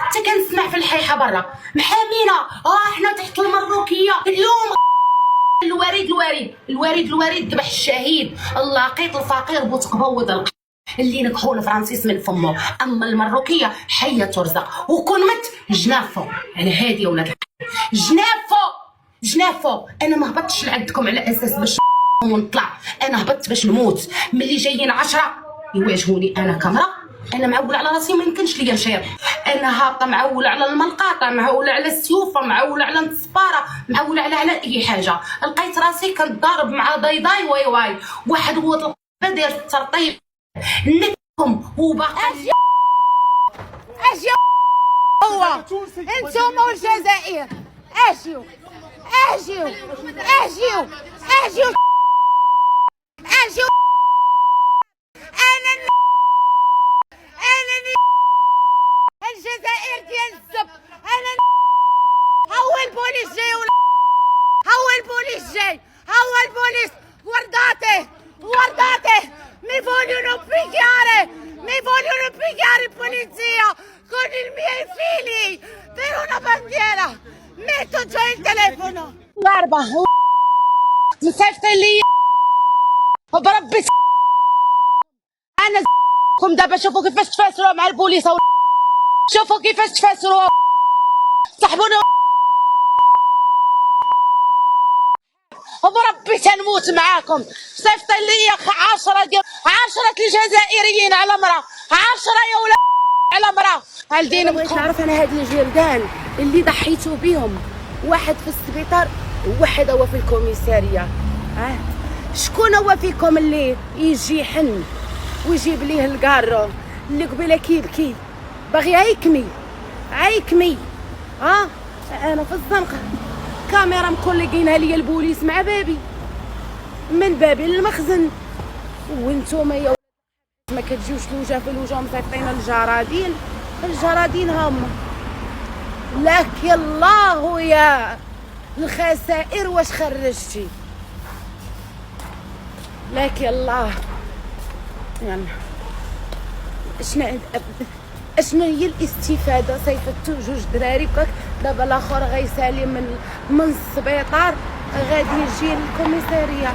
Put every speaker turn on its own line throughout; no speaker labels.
حتى كنسمع في الحيحه برا محامينا احنا تحت المروكيه اليوم. الوريد ذبح الشهيد، اللقيط الفقير بوتقبوض اللي نكحول فرانسيس من فمه. اما المروكيه حيه ترزق وكون مت جنافو. انا هادي يا ولاد جنافو. انا ما هبطتش لعندكم على اساس باش ونطلع، انا هبطت باش نموت. ملي جايين 10 يواجهوني انا كاميرا، انا معوله على راسي ما يمكنش ليا نشير. انا هابطه معوله على الملقاطه، معوله على السيوفه، معوله على الصباره، معوله على اي حاجه. لقيت راسي كنضارب مع ضيضاي واي واحد هو القبه داير الترطيب نكم وباقي
اش هو انتم والجزائر اجيو انا الجزائر ديال الزب. انا هو البوليس جاي هو البوليس guardate mi vogliono picchiare polizia con i miei figli per una bandiera. metto già il telefono. ضربة مصيفطين لي وبربي انا كم دابا. شوفوا كيفاش تفاسروا مع البوليس، شوفوا كيفاش تفاسروا صاحبونا وبربي تنموت معاكم. صيفطين لي 10 الجزائريين على مرة، 10 يا ولاد على مرة. هالدين بغيت نعرف انا هاد الجلدان اللي ضحيتوا بهم، واحد في السبيطار وواحد هو في الكوميساريه. شكون هو فيكم اللي يجي يحن ويجيب ليه الكارو اللي قبيله كيبكي باغي عيكمي انا في الزنقه كاميرا مكلقينها ليا البوليس مع بابي من بابي للمخزن. وانتم يا ما كتجيوش لوجه في لوجه مصيفطين الجرادين هما لك الله يا الخسائر واش خرجتي لك الله. يعني اشنا هي الاستفاده؟ صيفطتو 2 دراري بكاك، دابا الاخر غيسالي من السبيطار غادي يجي للكوميساريه.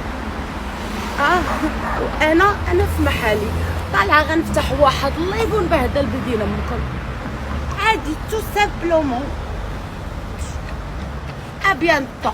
وانا في محلي طالعه غنفتح واحد اللايف ونبهدل بدين امكم عادي تو سامبلومون. ابيانتو.